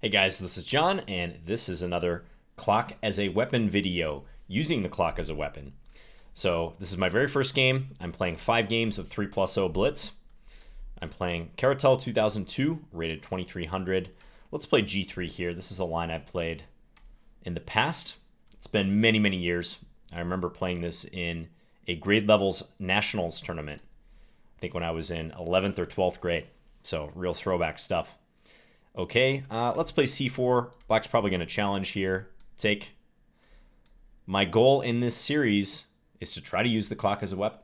Hey guys, this is John, and this is another clock as a weapon video using the clock as a weapon. So this is my very first game. I'm playing 5 games of 3+0 Blitz. I'm playing Caratel 2002, rated 2300. Let's play G3 here. This is a line I've played in the past. It's been many, many years. I remember playing this in a grade levels nationals tournament. I think when I was in 11th or 12th grade. So real throwback stuff. Okay, let's play c4. Black's probably going to challenge here. Take. My goal in this series is to try to use the clock as a weapon.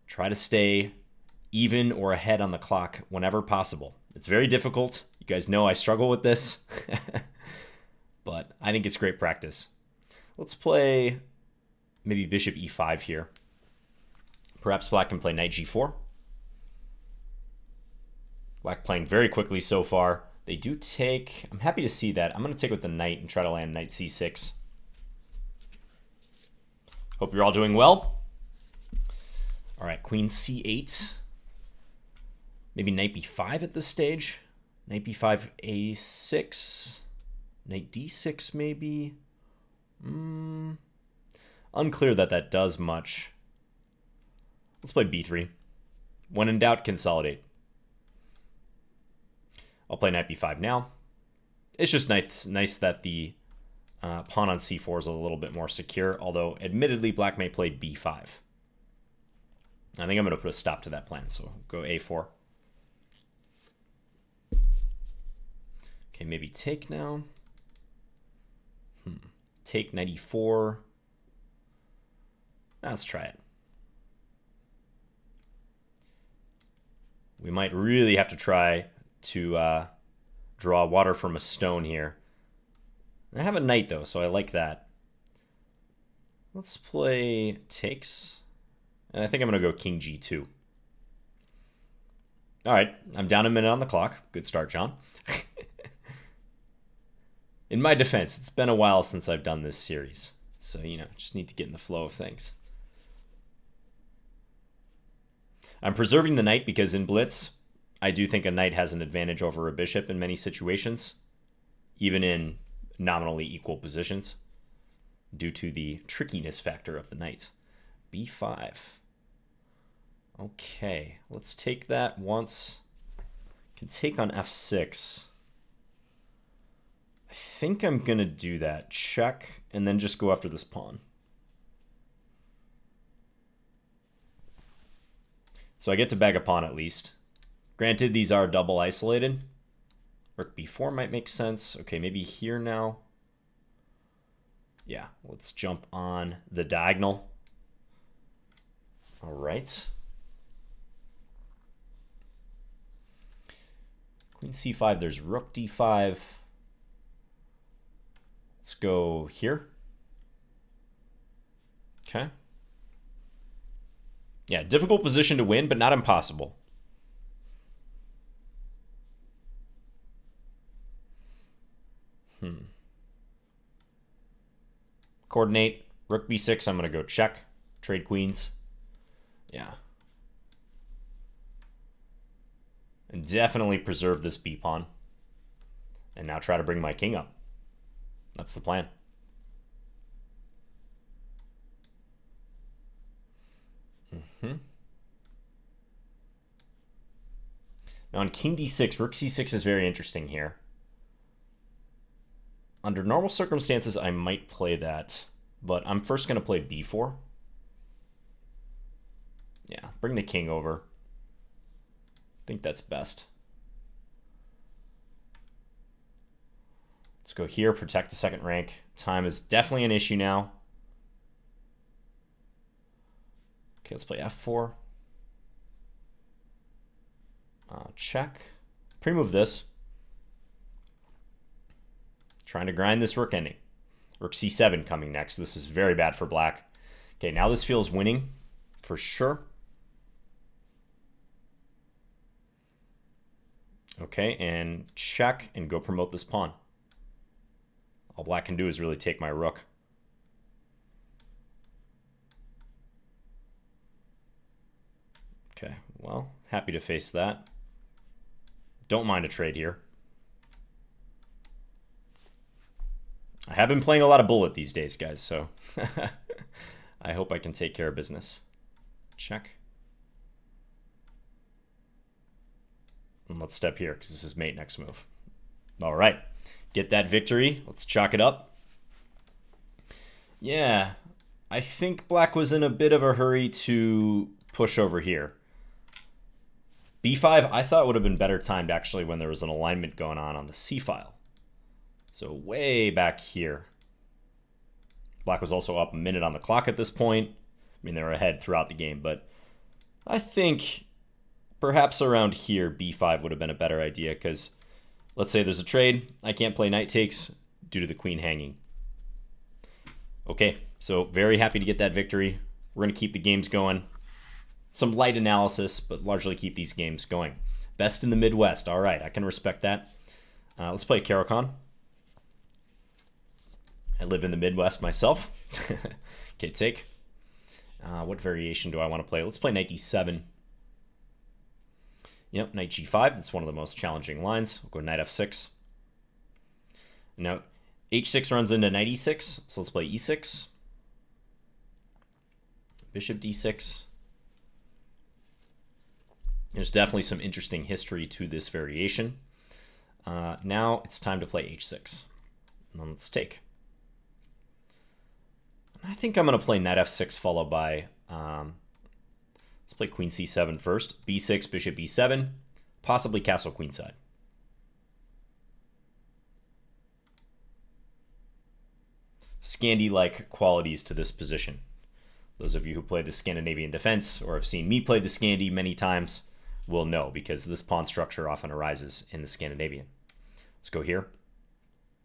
Try to stay even or ahead on the clock whenever possible. It's very difficult. You guys know I struggle with this. But I think it's great practice. Let's play maybe bishop e5 here. Perhaps black can play knight g4. Black playing very quickly so far. They do take... I'm happy to see that. I'm going to take with the knight and try to land knight c6. Hope you're all doing well. All right, queen c8. Maybe knight b5 at this stage. Knight b5, a6. Knight d6 maybe. Unclear that does much. Let's play b3. When in doubt, consolidate. I'll play knight b5 now. It's just nice that the pawn on c4 is a little bit more secure, although admittedly black may play b5. I think I'm going to put a stop to that plan, so go a4. Okay, maybe take now. Take knight e4. Let's try it. We might really have to try to draw water from a stone here. I have a knight though, so I like that. Let's play takes. And I think I'm going to go king g2. All right, I'm down a minute on the clock. Good start, John. In my defense, it's been a while since I've done this series. So, just need to get in the flow of things. I'm preserving the knight because in Blitz, I do think a knight has an advantage over a bishop in many situations, even in nominally equal positions, due to the trickiness factor of the knight. b5. Okay, let's take that once. Can take on f6. I think I'm going to do that. Check, and then just go after this pawn. So I get to bag a pawn at least. Granted, these are double isolated. Rook b4 might make sense. Okay, maybe here now. Yeah, let's jump on the diagonal. All right. Queen c5, there's rook d5. Let's go here. Okay. Yeah, difficult position to win, but not impossible. Coordinate. Rook b6, I'm going to go check. Trade queens. Yeah. And definitely preserve this b-pawn. And now try to bring my king up. That's the plan. Now on king d6, rook c6 is very interesting here. Under normal circumstances, I might play that, but I'm first going to play b4. Yeah, bring the king over. I think that's best. Let's go here, protect the second rank. Time is definitely an issue now. Okay, let's play f4. Check. Pre-move this. Trying to grind this rook ending. Rook c7 coming next. This is very bad for black. Okay, now this feels winning for sure. Okay, and check and go promote this pawn. All black can do is really take my rook. Okay, well, happy to face that. Don't mind a trade here. have been playing a lot of bullet these days, guys, so I hope I can take care of business. Check. And let's step here, because this is mate next move. All right. Get that victory. Let's chalk it up. Yeah, I think black was in a bit of a hurry to push over here. B5, I thought would have been better timed, actually, when there was an alignment going on the C file. So way back here. Black was also up a minute on the clock at this point. I mean, they were ahead throughout the game, but I think perhaps around here, B5 would have been a better idea, because let's say there's a trade. I can't play knight takes due to the queen hanging. Okay, so very happy to get that victory. We're going to keep the games going. Some light analysis, but largely keep these games going. Best in the Midwest. All right, I can respect that. Let's play Caro-Kann. I live in the Midwest myself. Okay, take. What variation do I want to play? Let's play knight d7. Yep, knight g5. That's one of the most challenging lines. We'll go knight f6. Now, h6 runs into knight e6, so let's play e6. Bishop d6. There's definitely some interesting history to this variation. Now it's time to play h6. And then let's take. I think I'm going to play knight f6 followed by, let's play queen c7 first. b6, bishop b7, possibly castle queenside. Scandi-like qualities to this position. Those of you who play the Scandinavian defense or have seen me play the Scandi many times will know, because this pawn structure often arises in the Scandinavian. Let's go here.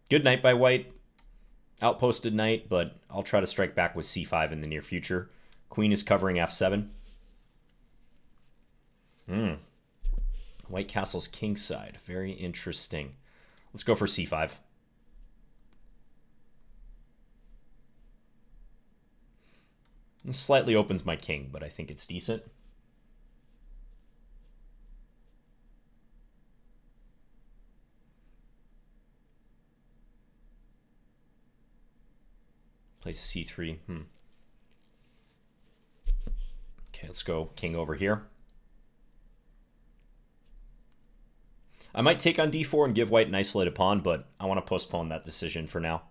Good knight by white. Outposted knight, but I'll try to strike back with c5 in the near future. Queen is covering f7. White castle's kingside. Very interesting. Let's go for c5. This slightly opens my king, but I think it's decent. Play c3. Okay, let's go king over here. I might take on d4 and give white an isolated pawn, but I want to postpone that decision for now.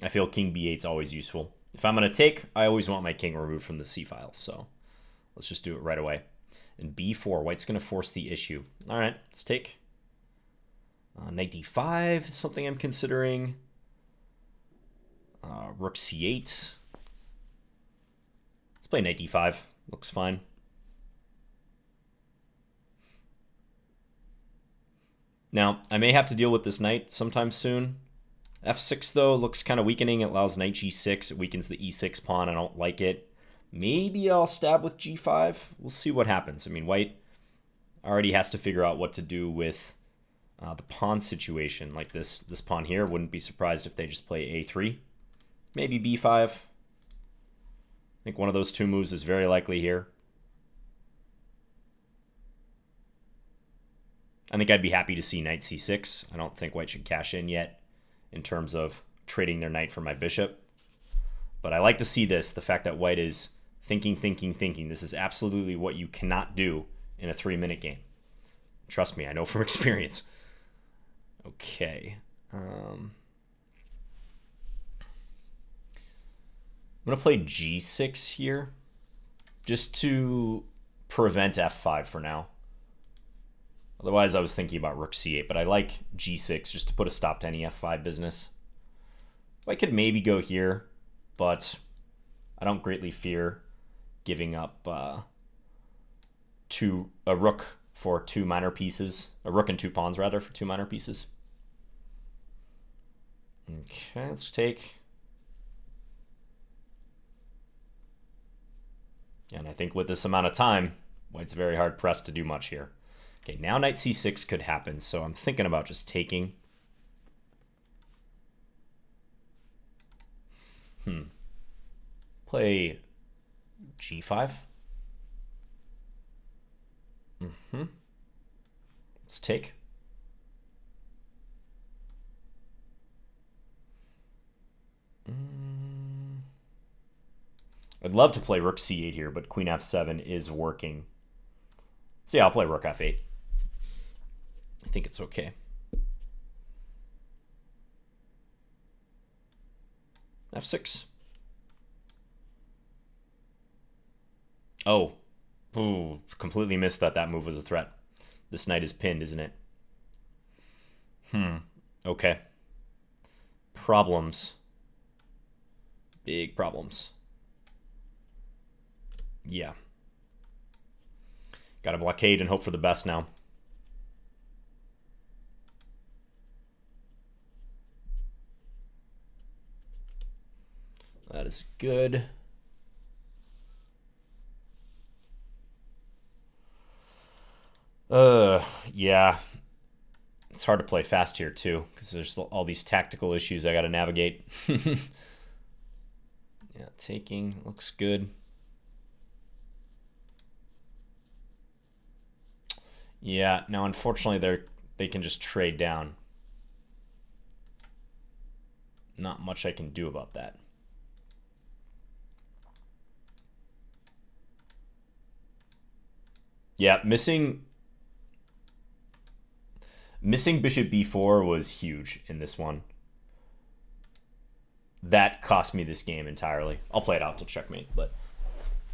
I feel king b8 is always useful. If I'm going to take, I always want my king removed from the c file, so let's just do it right away. And b4, white's going to force the issue. All right, let's take. Knight d5 is something I'm considering. Rook c8. Let's play knight d5. Looks fine. Now, I may have to deal with this knight sometime soon. f6, though, looks kind of weakening. It allows knight g6. It weakens the e6 pawn. I don't like it. Maybe I'll stab with g5. We'll see what happens. I mean, white already has to figure out what to do with the pawn situation. Like this pawn here. Wouldn't be surprised if they just play a3. Maybe b5. I think one of those two moves is very likely here. I think I'd be happy to see knight c6. I don't think white should cash in yet in terms of trading their knight for my bishop. But I like to see this, the fact that white is thinking. This is absolutely what you cannot do in a 3-minute game. Trust me, I know from experience. Okay. I'm going to play g6 here just to prevent f5 for now. Otherwise, I was thinking about rook c8, but I like g6 just to put a stop to any f5 business. I could maybe go here, but I don't greatly fear giving up a rook for 2 minor pieces. A rook and 2 pawns, rather, for 2 minor pieces. Okay, let's take. And I think with this amount of time, white's very hard pressed to do much here. Okay, now knight c6 could happen, so I'm thinking about just taking. Play g5. Let's take. I'd love to play rook c8 here, but queen f7 is working. So yeah, I'll play rook f8. I think it's okay. f6. Oh. Ooh, completely missed that move was a threat. This knight is pinned, isn't it? Okay. Problems. Big problems. Yeah. Gotta blockade and hope for the best now. That is good. Yeah. It's hard to play fast here, too, because there's all these tactical issues I gotta navigate. Yeah, taking looks good. Yeah, now unfortunately they can just trade down. Not much I can do about that. Yeah, missing bishop b4 was huge in this one. That cost me this game entirely. I'll play it out till checkmate, but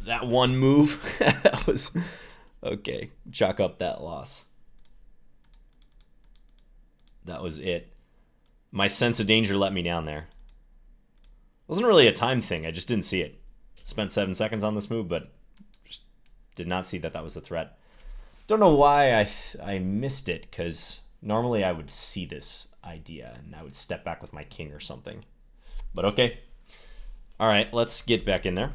that one move, that was... Okay, chalk up that loss. That was it. My sense of danger let me down there. It wasn't really a time thing. I just didn't see it. Spent 7 seconds on this move, but just did not see that was a threat. Don't know why I missed it, because normally I would see this idea, and I would step back with my king or something. But okay. All right, let's get back in there.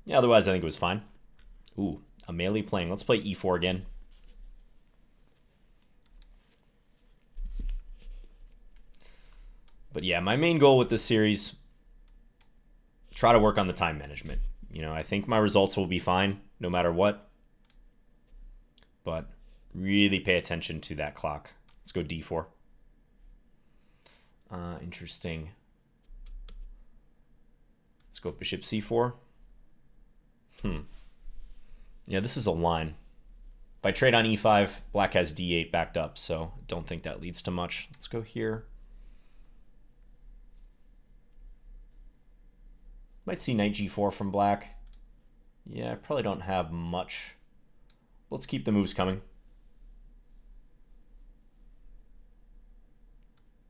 Yeah, otherwise I think it was fine. Ooh, a melee playing. Let's play e4 again. But yeah, my main goal with this series, try to work on the time management. You know, I think my results will be fine no matter what. But really pay attention to that clock. Let's go d4. Interesting. Let's go bishop c4. Yeah, this is a line. If I trade on e5, black has d8 backed up, so don't think that leads to much. Let's go here. Might see knight g4 from black. Yeah, I probably don't have much. Let's keep the moves coming.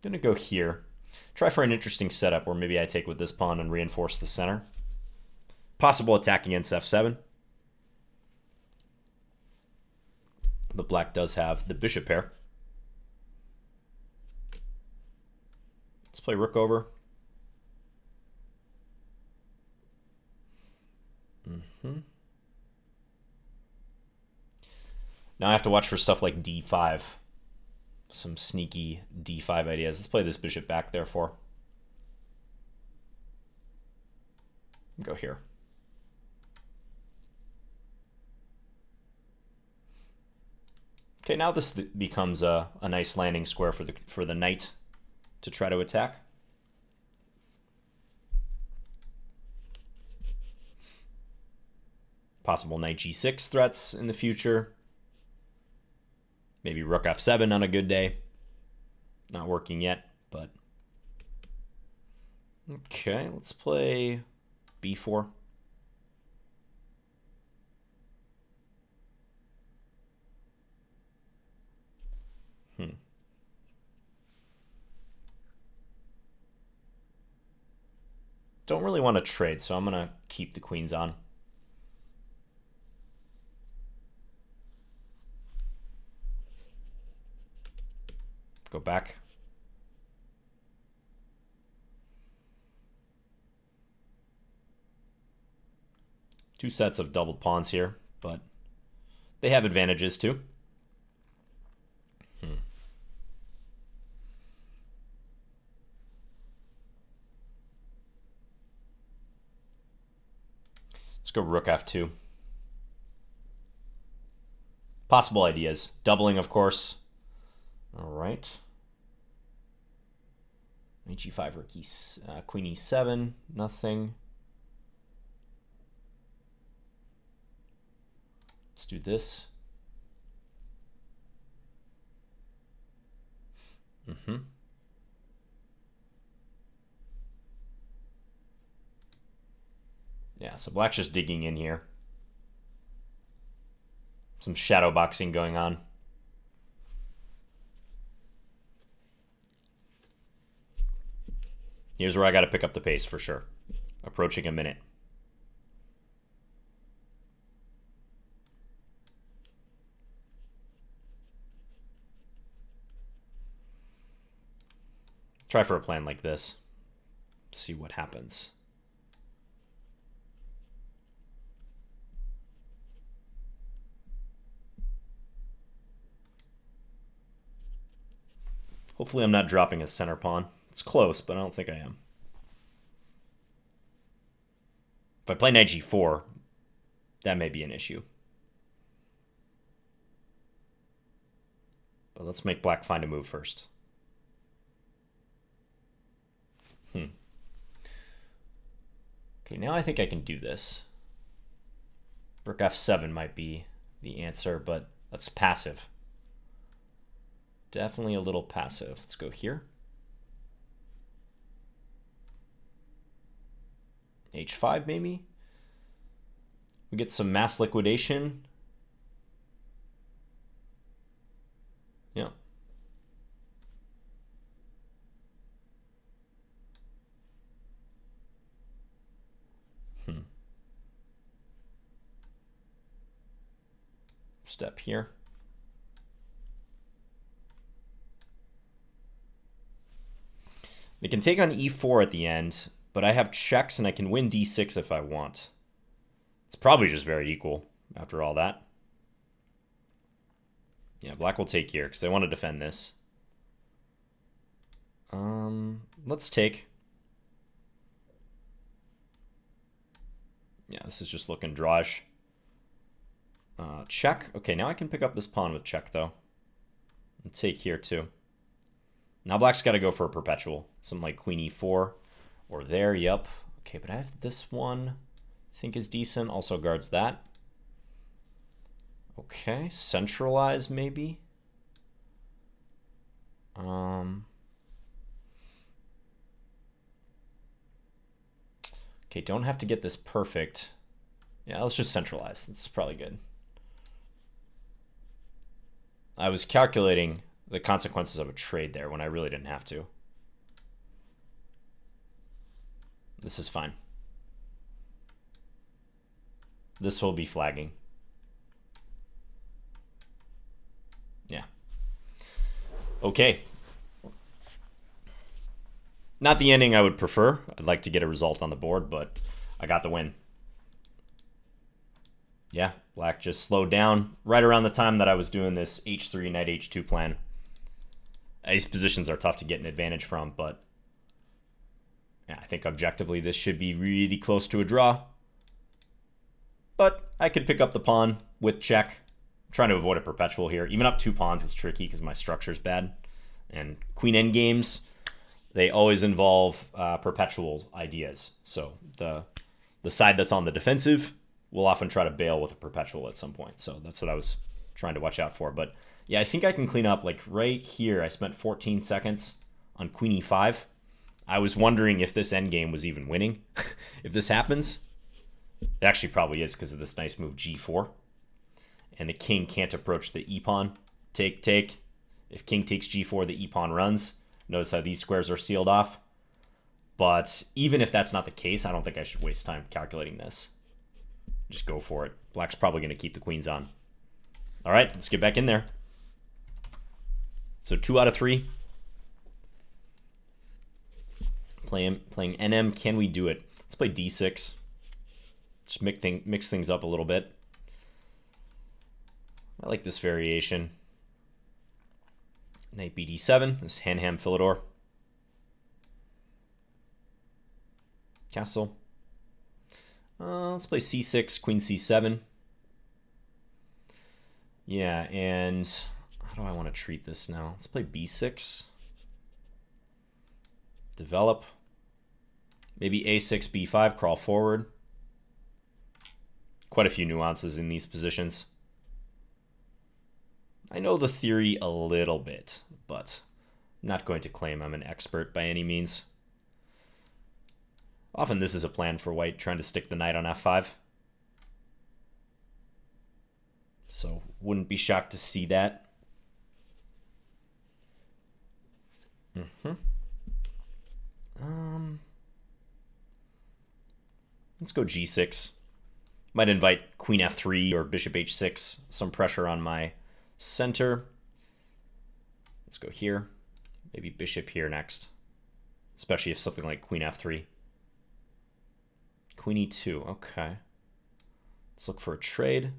Gonna go here. Try for an interesting setup where maybe I take with this pawn and reinforce the center. Possible attack against f7. But black does have the bishop pair. Let's play rook over. Now I have to watch for stuff like d5. Some sneaky d5 ideas. Let's play this bishop back, therefore. Go here. Okay, now this becomes a nice landing square for the knight to try to attack. Possible knight g6 threats in the future. Maybe rook f7 on a good day. Not working yet, but... Okay, let's play b4. Don't really want to trade, so I'm going to keep the queens on. Go back. Two sets of doubled pawns here, but they have advantages too. Let's go rook f2. Possible ideas. Doubling, of course. All right. Knight g5, rook queen e7, nothing. do this. Yeah, so black's just digging in here. Some shadow boxing going on. Here's where I got to pick up the pace for sure. Approaching a minute. Try for a plan like this. See what happens. Hopefully I'm not dropping a center pawn. It's close, but I don't think I am. If I play knight g4, that may be an issue. But let's make black find a move first. Okay, now I think I can do this. Rook f7 might be the answer, but that's passive. Definitely a little passive. Let's go here. h5 maybe. We get some mass liquidation. Yeah. Step here. They can take on e4 at the end, but I have checks and I can win d6 if I want. It's probably just very equal after all that. Yeah, black will take here because I want to defend this. Let's take. Yeah, this is just looking drawish. Check. Okay, now I can pick up this pawn with check, though. And take here, too. Now black's got to go for a perpetual. Something like queen e4 or there, yep. Okay, but I have this one I think is decent. Also guards that. Okay, centralize maybe. Okay, don't have to get this perfect. Yeah, let's just centralize. That's probably good. I was calculating the consequences of a trade there when I really didn't have to. This is fine. This will be flagging. Yeah. Okay. Not the ending I would prefer. I'd like to get a result on the board, but I got the win. Yeah, black just slowed down right around the time that I was doing this h3, knight h2 plan. These positions are tough to get an advantage from, but yeah, I think objectively this should be really close to a draw. But I could pick up the pawn with check. I'm trying to avoid a perpetual here. Even up 2 pawns is tricky because my structure's bad. And queen endgames, they always involve perpetual ideas. So the side that's on the defensive will often try to bail with a perpetual at some point. So that's what I was trying to watch out for. But yeah, I think I can clean up like right here. I spent 14 seconds on queen e5. I was wondering if this endgame was even winning. If this happens, it actually probably is because of this nice move g4. And the king can't approach the e-pawn. Take, take. If king takes g4, the e-pawn runs. Notice how these squares are sealed off. But even if that's not the case, I don't think I should waste time calculating this. Just go for it. Black's probably going to keep the queens on. All right, let's get back in there. So 2 out of 3. Playing NM, can we do it? Let's play d6. Just mix things up a little bit. I like this variation. Knight bd7, this Hanham Philidor. Castle. Let's play c6, queen c7. Yeah, and how do I want to treat this now? Let's play b6. Develop. Maybe a6, b5, crawl forward. Quite a few nuances in these positions. I know the theory a little bit, but I'm not going to claim I'm an expert by any means. Often this is a plan for white, trying to stick the knight on f5. So wouldn't be shocked to see that. Let's go g6. Might invite queen f3 or bishop h6. Some pressure on my center. Let's go here. Maybe bishop here next. Especially if something like queen f3. Queen e2. Okay. Let's look for a trade.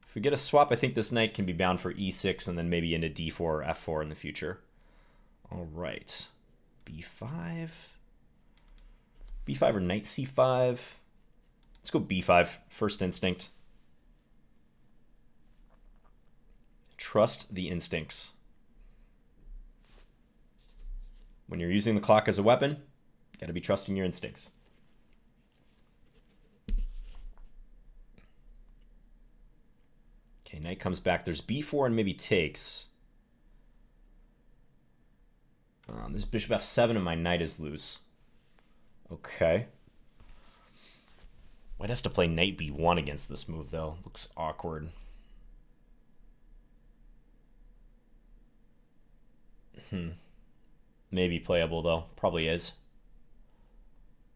If we get a swap, I think this knight can be bound for e6 and then maybe into d4 or f4 in the future. All right. b5. b5 or knight c5. Let's go b5, first instinct. Trust the instincts. When you're using the clock as a weapon, you gotta be trusting your instincts. Okay, knight comes back. There's b4 and maybe takes. There's bishop f7 and my knight is loose. Okay. White has to play knight b1 against this move, though. Looks awkward. Maybe playable, though. Probably is.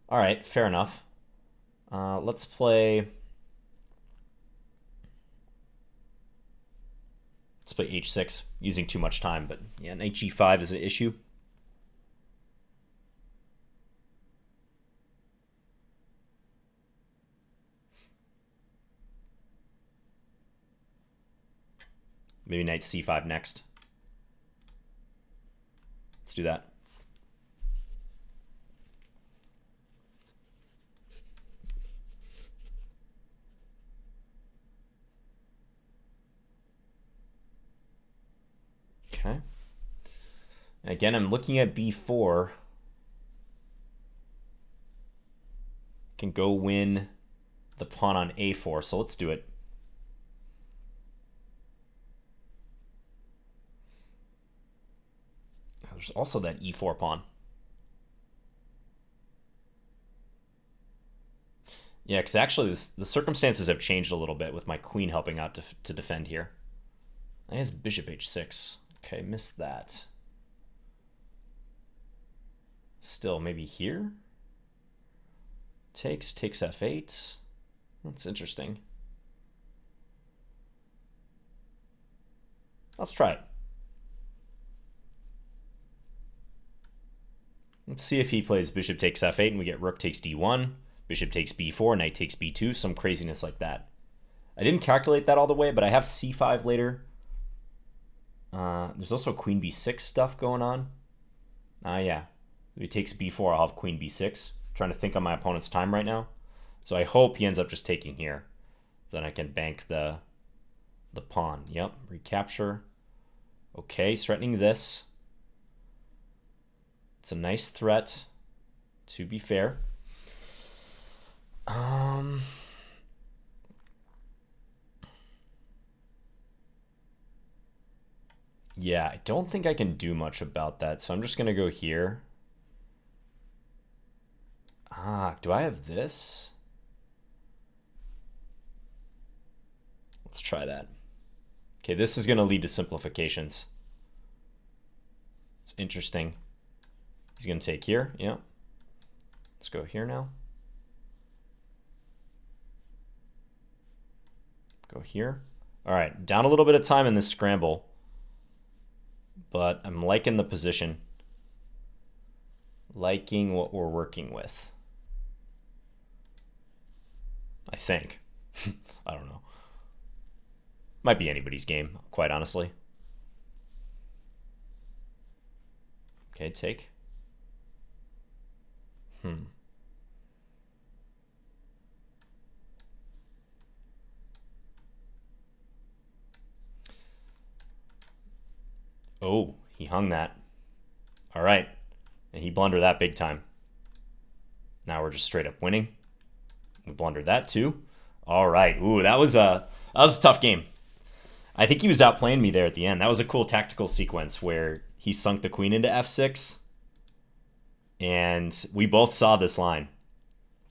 All right, fair enough. Let's play... Let's play h6, using too much time, but yeah, knight g5 is an issue. Maybe knight c5 next. Let's do that. Okay. Again, I'm looking at b4. Can go win the pawn on a4, so let's do it. There's also that e4 pawn. Yeah, because actually the circumstances have changed a little bit with my queen helping out to defend here. I guess bishop h6. Okay, missed that. Still, maybe here? Takes f8. That's interesting. Let's try it. Let's see if he plays bishop takes f8 and we get rook takes d1, bishop takes b4, knight takes b2, some craziness like that. I didn't calculate that all the way, but I have c5 later. There's also queen b6 stuff going on. Yeah. If he takes b4, I'll have queen b6. I'm trying to think on my opponent's time right now. So I hope he ends up just taking here. Then I can bank the pawn. Yep, recapture. Okay, he's threatening this. It's a nice threat, to be fair. Yeah, I don't think I can do much about that, so I'm just going to go here. Do I have this? Let's try that. Okay, this is going to lead to simplifications. It's interesting. He's going to take here. Yeah. Let's go here now. Go here. All right, down a little bit of time in this scramble, but I'm liking the position. Liking what we're working with. I think. I don't know. Might be anybody's game, quite honestly. Okay, take. Oh, he hung that. All right. And he blundered that big time. Now we're just straight up winning. We blundered that too. All right. Ooh, that was a tough game. I think he was outplaying me there at the end. That was a cool tactical sequence where he sunk the queen into f6. And we both saw this line.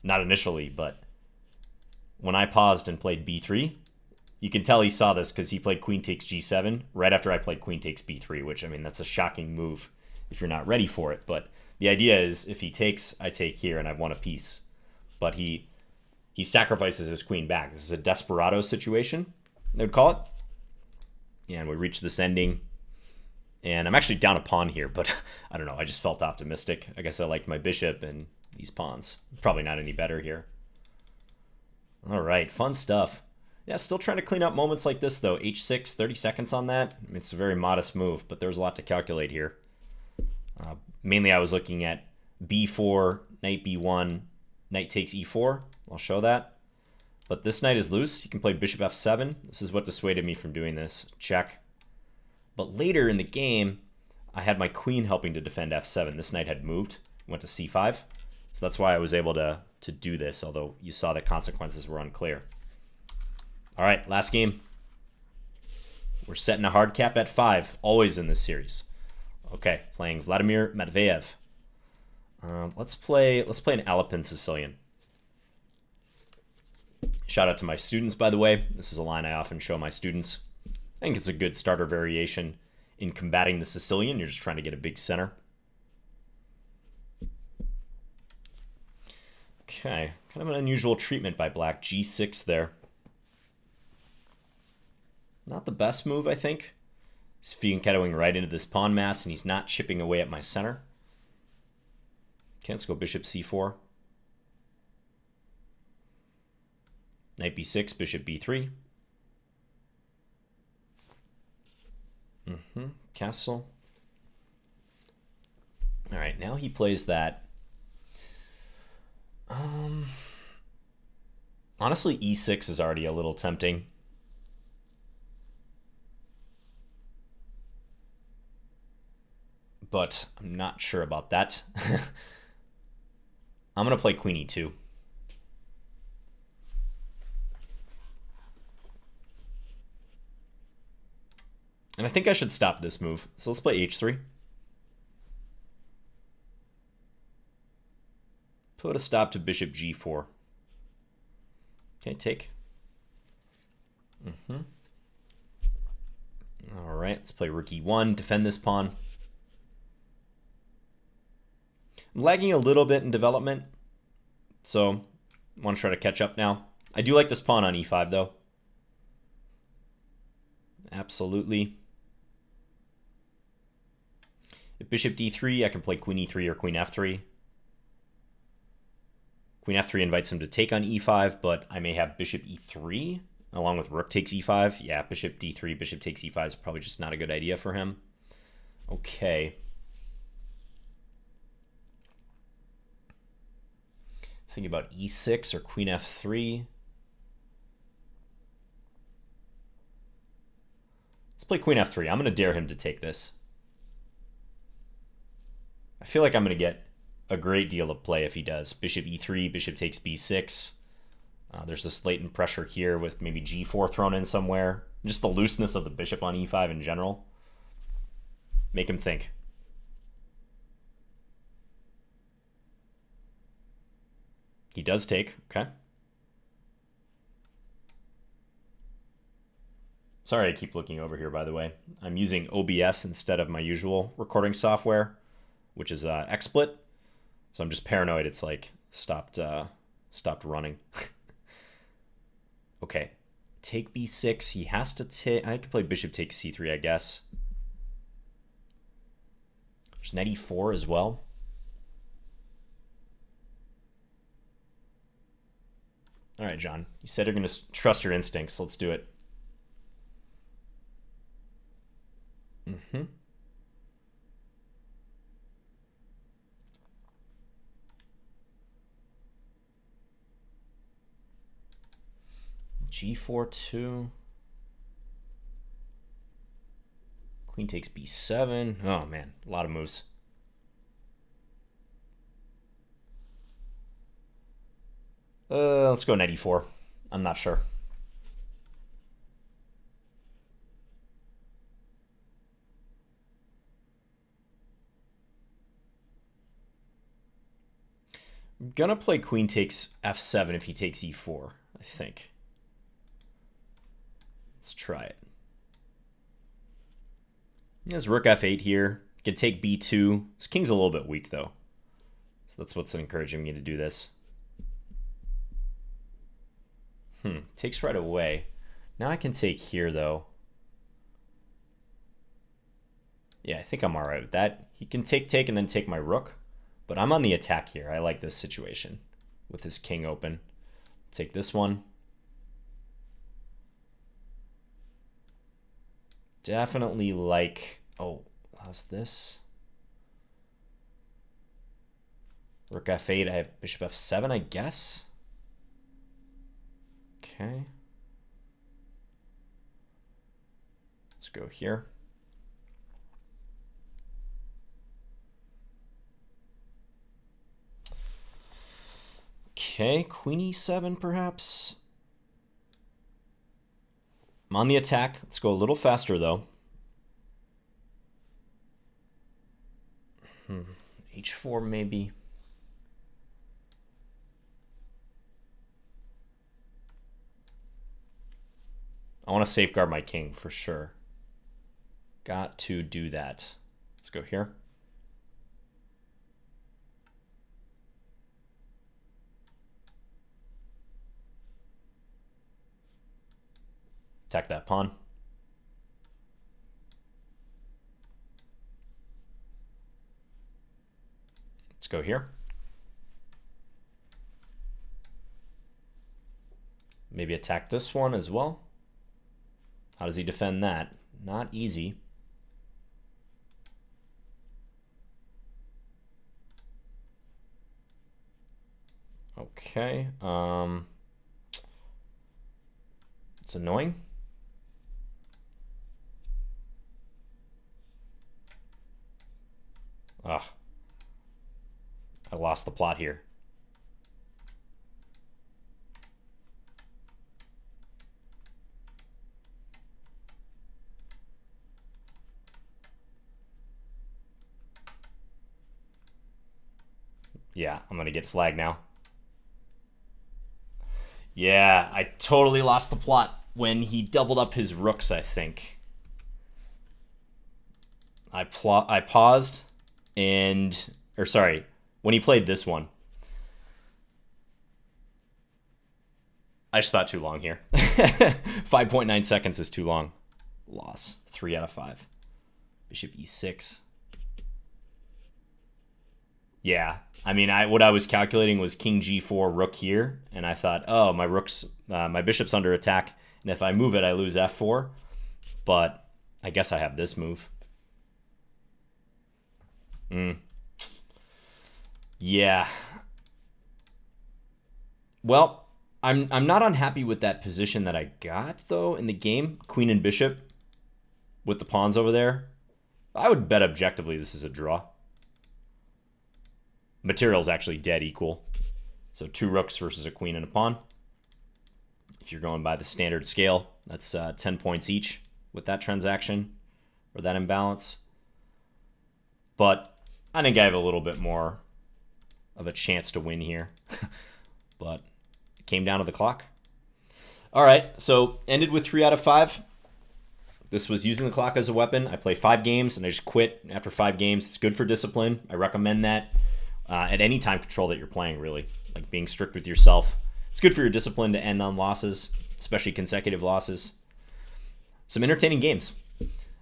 Not initially, but when I paused and played b3, you can tell he saw this because he played queen takes g7 right after I played queen takes b3, which, I mean, that's a shocking move if you're not ready for it. But the idea is if he takes, I take here and I've won a piece. But he sacrifices his queen back. This is a desperado situation, they would call it. And we reach this ending. And I'm actually down a pawn here, but I don't know. I just felt optimistic. I guess I liked my bishop and these pawns. Probably not any better here. All right, fun stuff. Yeah, still trying to clean up moments like this, though. H6, 30 seconds on that. I mean, it's a very modest move, but there's a lot to calculate here. Mainly, I was looking at b4, knight b1, knight takes e4. I'll show that. But this knight is loose. You can play bishop f7. This is what dissuaded me from doing this. Check. But later in the game, I had my queen helping to defend f7. This knight had moved, went to c5. So that's why I was able to do this, although you saw the consequences were unclear. All right, last game. We're setting a hard cap at 5, always in this series. Okay, playing Vladimir Matveyev. Let's play an Alpin Sicilian. Shout out to my students, by the way. This is a line I often show my students. I think it's a good starter variation in combating the Sicilian. You're just trying to get a big center. Okay, kind of an unusual treatment by black. G6 there. Not the best move, I think. He's fianchettoing right into this pawn mass, and he's not chipping away at my center. Okay, let's go bishop c4. Knight b6, bishop b3. Castle. All right, now he plays that. Honestly, e6 is already a little tempting. But I'm not sure about that. I'm going to play queen e2. And I think I should stop this move. So let's play h3. Put a stop to bishop g4. Okay, take. All right, let's play rook e1, defend this pawn. I'm lagging a little bit in development, so I want to try to catch up now. I do like this pawn on e5, though. Absolutely. If bishop d3, I can play queen e3 or queen f3. Queen f3 invites him to take on e5, but I may have bishop e3 along with rook takes e5. Yeah, bishop d3, bishop takes e5 is probably just not a good idea for him. Okay. Thinking about e6 or queen f3. Let's play queen f3. I'm going to dare him to take this. I feel like I'm going to get a great deal of play if he does. Bishop e3, bishop takes b6. There's this latent pressure here with maybe g4 thrown in somewhere. Just the looseness of the bishop on e5 in general. Make him think. He does take, okay. Sorry I keep looking over here, by the way. I'm using OBS instead of my usual recording software, which is XSplit. So I'm just paranoid it's like stopped running. Okay, take b6. He has to take. I could play bishop takes c3, I guess. There's knight e4 as well. All right, John. You said you're going to trust your instincts. Let's do it. G4 2. Queen takes b7. Oh man, a lot of moves. Let's go knight e4. I'm not sure. gonna play queen takes f7 if he takes e4, I think. Let's try it. There's rook f8 here. Could take b2. This king's a little bit weak, though. So that's what's encouraging me to do this. Takes right away. Now I can take here, though. Yeah, I think I'm all right with that. He can take, and then take my rook. But I'm on the attack here. I like this situation with his king open. Take this one. Definitely like... Oh, how's this? Rook f8. I have bishop f7, I guess. Okay. Let's go here. Okay, queen e7 perhaps. I'm on the attack. Let's go a little faster though. H4 maybe. I want to safeguard my king for sure. Got to do that. Let's go here. Attack that pawn. Let's go here. Maybe attack this one as well. How does he defend that? Not easy. Okay. It's annoying. Ugh. I lost the plot here. Yeah, I'm gonna get flagged now. Yeah, I totally lost the plot when he doubled up his rooks, I think. I paused and... Or sorry, when he played this one. I just thought too long here. 5.9 seconds is too long. Loss. 3 out of 5. Bishop e6. Yeah, I mean, what I was calculating was king g4, rook here, and I thought, oh, my bishop's under attack, and if I move it, I lose f4. But I guess I have this move. Yeah. Well, I'm not unhappy with that position that I got though in the game, queen and bishop, with the pawns over there. I would bet objectively this is a draw. Material's actually dead equal. So 2 rooks versus a queen and a pawn. If you're going by the standard scale, that's 10 points each with that transaction or that imbalance. But I think I have a little bit more of a chance to win here. But it came down to the clock. All right, so ended with 3 out of 5. This was using the clock as a weapon. I play 5 games and I just quit after 5 games. It's good for discipline. I recommend that. At any time control that you're playing, really. Like being strict with yourself. It's good for your discipline to end on losses, especially consecutive losses. Some entertaining games.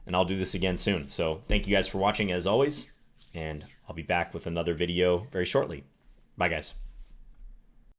And I'll do this again soon. So thank you guys for watching as always. And I'll be back with another video very shortly. Bye, guys.